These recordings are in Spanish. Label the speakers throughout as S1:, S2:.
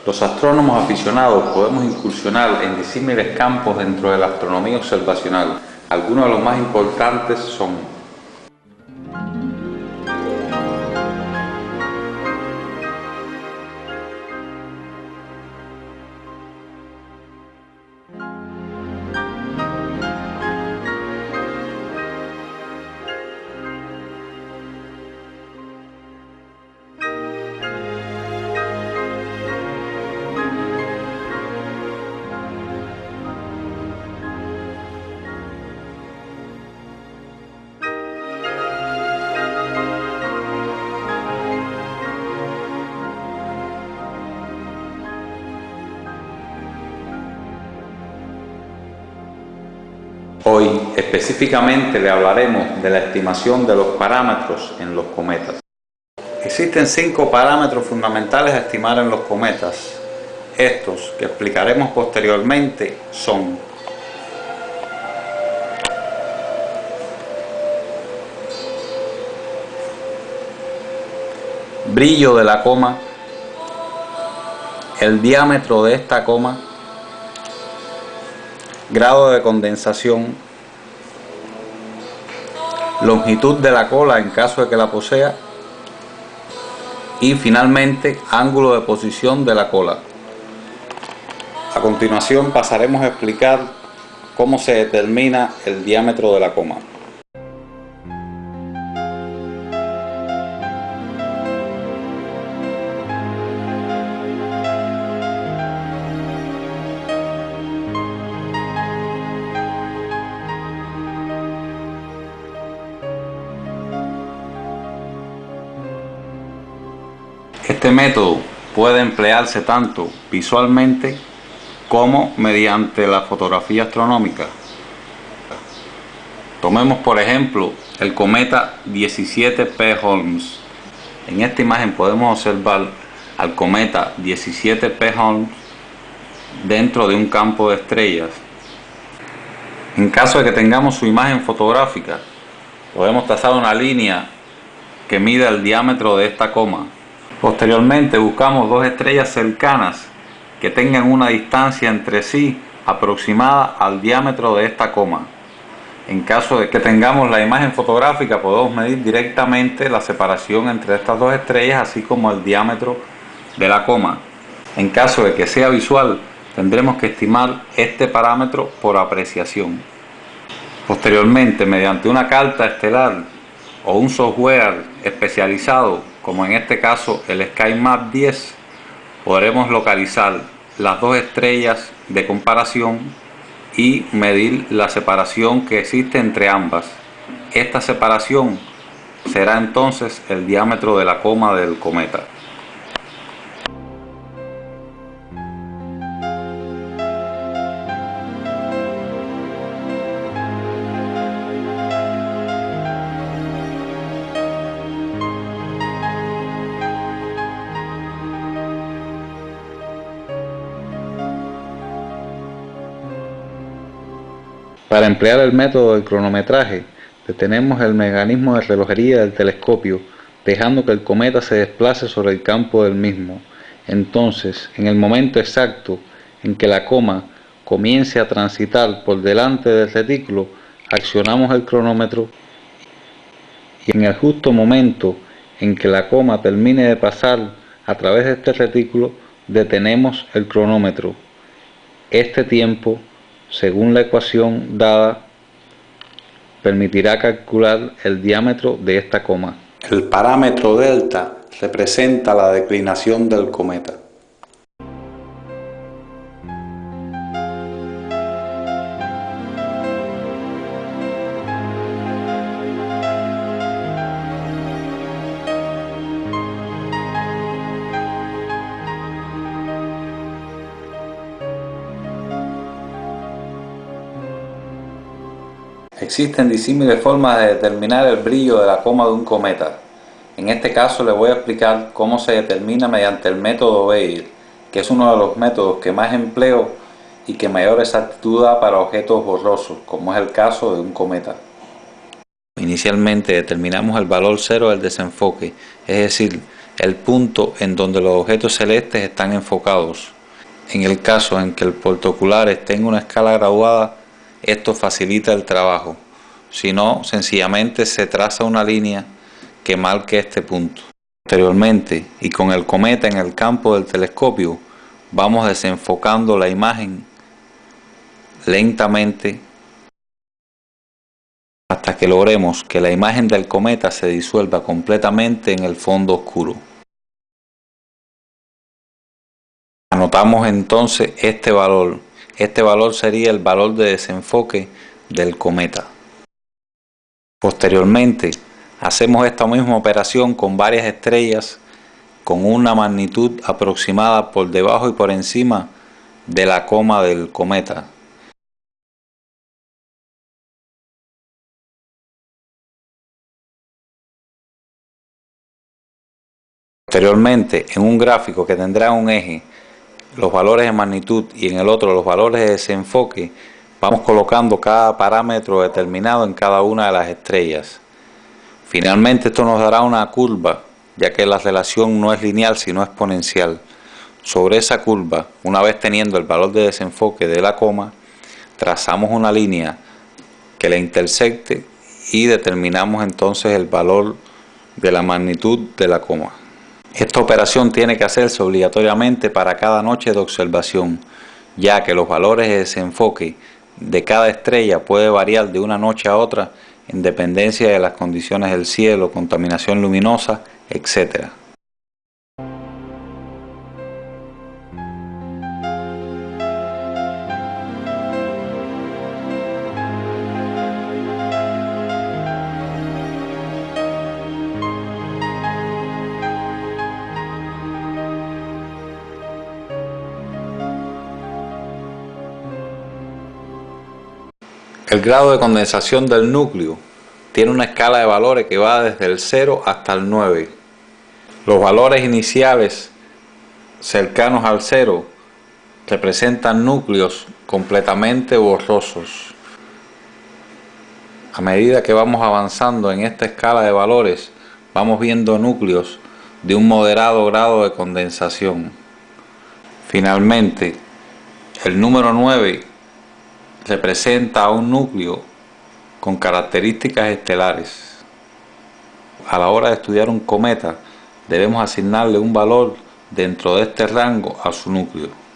S1: Los astrónomos aficionados podemos incursionar en disímiles campos dentro de la astronomía observacional. Algunos de los más importantes son: hoy específicamente le hablaremos de la estimación de los parámetros en los cometas. Existen 5 parámetros fundamentales a estimar en los cometas. Estos, que explicaremos posteriormente, son: brillo de la coma, el diámetro de esta coma, grado de condensación, longitud de la cola en caso de que la posea y finalmente ángulo de posición de la cola. A continuación pasaremos a explicar cómo se determina el diámetro de la coma. Este método puede emplearse tanto visualmente como mediante la fotografía astronómica. Tomemos por ejemplo el cometa 17P Holmes. En esta imagen podemos observar al cometa 17P Holmes dentro de un campo de estrellas. En caso de que tengamos su imagen fotográfica, podemos trazar una línea que mida el diámetro de esta coma. Posteriormente buscamos 2 estrellas cercanas que tengan una distancia entre sí aproximada al diámetro de esta coma. En caso de que tengamos la imagen fotográfica, podemos medir directamente la separación entre estas 2 estrellas, así como el diámetro de la coma. En caso de que sea visual, tendremos que estimar este parámetro por apreciación. Posteriormente, mediante una carta estelar o un software especializado, como en este caso el SkyMap 10, podremos localizar las 2 estrellas de comparación y medir la separación que existe entre ambas. Esta separación será entonces el diámetro de la coma del cometa. Para emplear el método del cronometraje, detenemos el mecanismo de relojería del telescopio, dejando que el cometa se desplace sobre el campo del mismo. Entonces, en el momento exacto en que la coma comience a transitar por delante del retículo, accionamos el cronómetro y en el justo momento en que la coma termine de pasar a través de este retículo, detenemos el cronómetro. Este tiempo, según la ecuación dada, permitirá calcular el diámetro de esta coma. El parámetro delta representa la declinación del cometa. Existen disímiles formas de determinar el brillo de la coma de un cometa. En este caso les voy a explicar cómo se determina mediante el método Bayer, que es uno de los métodos que más empleo y que mayor exactitud da para objetos borrosos, como es el caso de un cometa. Inicialmente determinamos el valor cero del desenfoque, es decir, el punto en donde los objetos celestes están enfocados. En el caso en que el portaoculares tenga una escala graduada, esto facilita el trabajo. Si no, sencillamente se traza una línea que marque este punto. Posteriormente, y con el cometa en el campo del telescopio, vamos desenfocando la imagen lentamente hasta que logremos que la imagen del cometa se disuelva completamente en el fondo oscuro. Anotamos entonces este valor. Este valor sería el valor de desenfoque del cometa. Posteriormente, hacemos esta misma operación con varias estrellas con una magnitud aproximada por debajo y por encima de la coma del cometa. Posteriormente, en un gráfico que tendrá un eje los valores de magnitud y en el otro los valores de desenfoque, vamos colocando cada parámetro determinado en cada una de las estrellas. Finalmente esto nos dará una curva, ya que la relación no es lineal sino exponencial. Sobre esa curva, una vez teniendo el valor de desenfoque de la coma, trazamos una línea que la intersecte y determinamos entonces el valor de la magnitud de la coma. Esta operación tiene que hacerse obligatoriamente para cada noche de observación, ya que los valores de desenfoque de cada estrella puede variar de una noche a otra en dependencia de las condiciones del cielo, contaminación luminosa, etc. El grado de condensación del núcleo tiene una escala de valores que va desde el 0 hasta el 9. Los valores iniciales cercanos al 0 representan núcleos completamente borrosos. A medida que vamos avanzando en esta escala de valores, vamos viendo núcleos de un moderado grado de condensación. Finalmente, el número 9 representa a un núcleo con características estelares. A la hora de estudiar un cometa, debemos asignarle un valor dentro de este rango a su núcleo.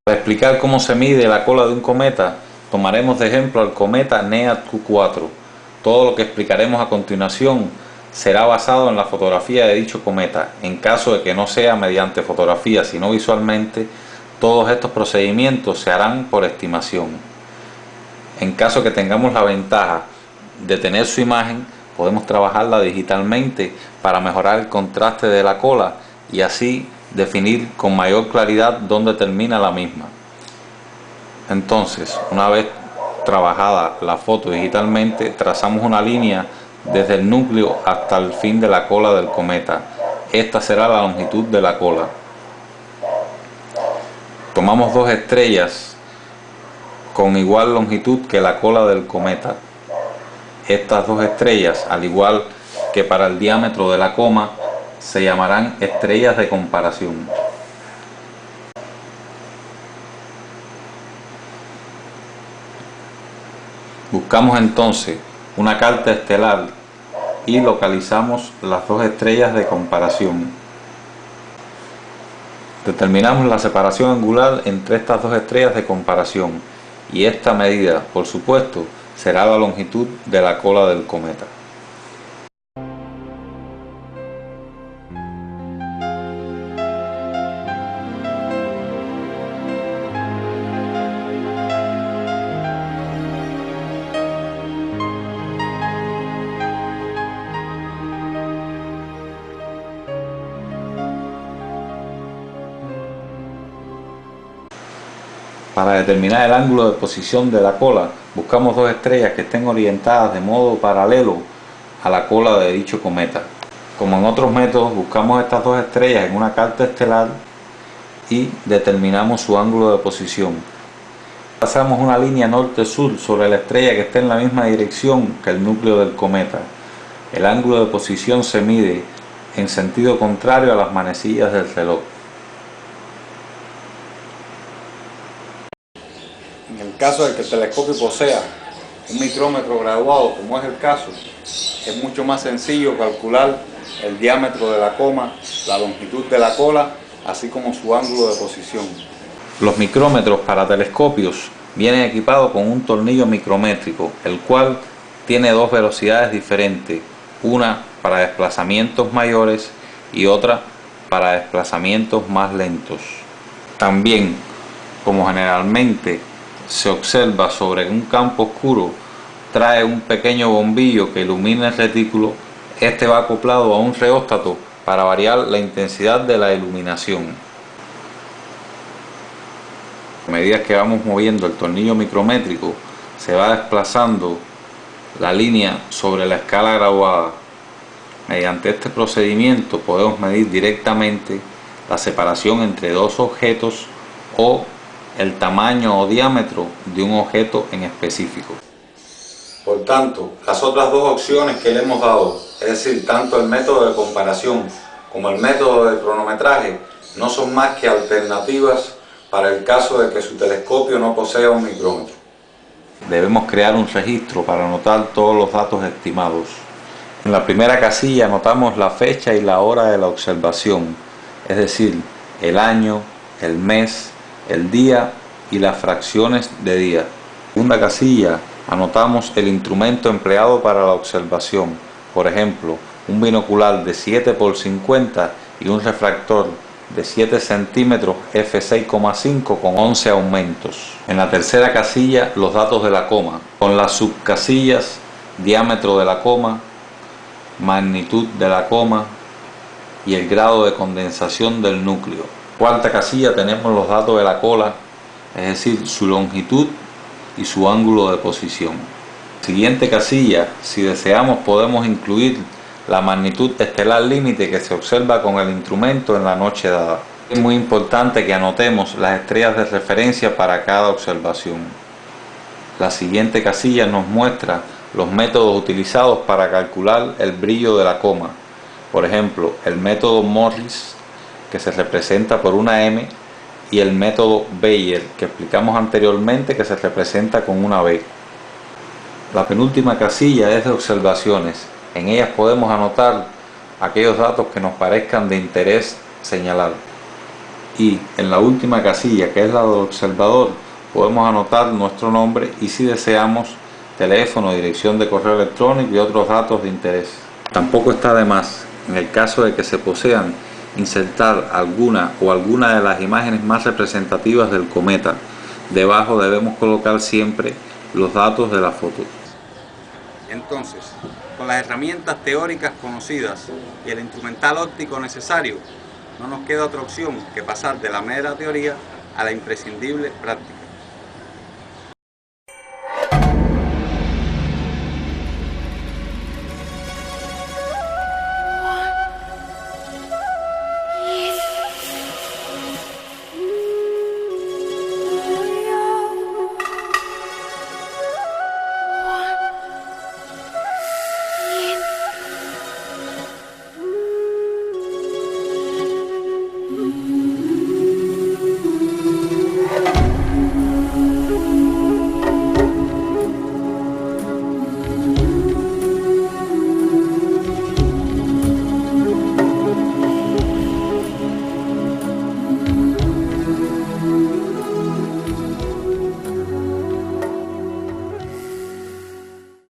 S1: Para explicar cómo se mide la cola de un cometa, tomaremos de ejemplo al cometa NEAD Q4. Todo lo que explicaremos a continuación será basado en la fotografía de dicho cometa. En caso de que no sea mediante fotografía, sino visualmente, todos estos procedimientos se harán por estimación. En caso que tengamos la ventaja de tener su imagen, podemos trabajarla digitalmente para mejorar el contraste de la cola y así definir con mayor claridad dónde termina la misma. Entonces, una vez trabajada la foto digitalmente, trazamos una línea desde el núcleo hasta el fin de la cola del cometa. Esta será la longitud de la cola. Tomamos dos estrellas con igual longitud que la cola del cometa. Estas dos estrellas, al igual que para el diámetro de la coma, se llamarán estrellas de comparación. Buscamos entonces una carta estelar y localizamos las dos estrellas de comparación. Determinamos la separación angular entre estas dos estrellas de comparación y esta medida, por supuesto, será la longitud de la cola del cometa. Para determinar el ángulo de posición de la cola, buscamos dos estrellas que estén orientadas de modo paralelo a la cola de dicho cometa. Como en otros métodos, buscamos estas dos estrellas en una carta estelar y determinamos su ángulo de posición. Trazamos una línea norte-sur sobre la estrella que esté en la misma dirección que el núcleo del cometa. El ángulo de posición se mide en sentido contrario a las manecillas del reloj. En el caso de que el telescopio posea un micrómetro graduado, como es el caso, es mucho más sencillo calcular el diámetro de la coma, la longitud de la cola, así como su ángulo de posición. Los micrómetros para telescopios vienen equipados con un tornillo micrométrico, el cual tiene dos velocidades diferentes, una para desplazamientos mayores y otra para desplazamientos más lentos. También, como generalmente se observa sobre un campo oscuro, trae un pequeño bombillo que ilumina el retículo. Este va acoplado a un reóstato para variar la intensidad de la iluminación. A medida que vamos moviendo el tornillo micrométrico, se va desplazando la línea sobre la escala graduada. Mediante este procedimiento podemos medir directamente la separación entre dos objetos o el tamaño o diámetro de un objeto en específico. Por tanto, las otras dos opciones que le hemos dado, es decir, tanto el método de comparación como el método de cronometraje, no son más que alternativas para el caso de que su telescopio no posea un micrómetro. Debemos crear un registro para anotar todos los datos estimados. En la primera casilla anotamos la fecha y la hora de la observación, es decir, el año, el mes, el día y las fracciones de día. En la segunda casilla anotamos el instrumento empleado para la observación, por ejemplo, un binocular de 7×50 y un refractor de 7 centímetros f6,5 con 11 aumentos. En la tercera casilla los datos de la coma, con las subcasillas: diámetro de la coma, magnitud de la coma y el grado de condensación del núcleo. Cuarta casilla tenemos los datos de la cola, es decir, su longitud y su ángulo de posición. Siguiente casilla, si deseamos podemos incluir la magnitud estelar límite que se observa con el instrumento en la noche dada. Es muy importante que anotemos las estrellas de referencia para cada observación. La siguiente casilla nos muestra los métodos utilizados para calcular el brillo de la coma. Por ejemplo, el método Morris, que se representa por una M, y el método Bayer, que explicamos anteriormente, que se representa con una B. La penúltima casilla es de observaciones. En ellas podemos anotar aquellos datos que nos parezcan de interés señalar. Y en la última casilla, que es la del observador, podemos anotar nuestro nombre y, si deseamos, teléfono, dirección de correo electrónico y otros datos de interés. Tampoco está de más, en el caso de que se posean, insertar alguna de las imágenes más representativas del cometa. Debajo debemos colocar siempre los datos de la foto. Entonces, con las herramientas teóricas conocidas y el instrumental óptico necesario, no nos queda otra opción que pasar de la mera teoría a la imprescindible práctica.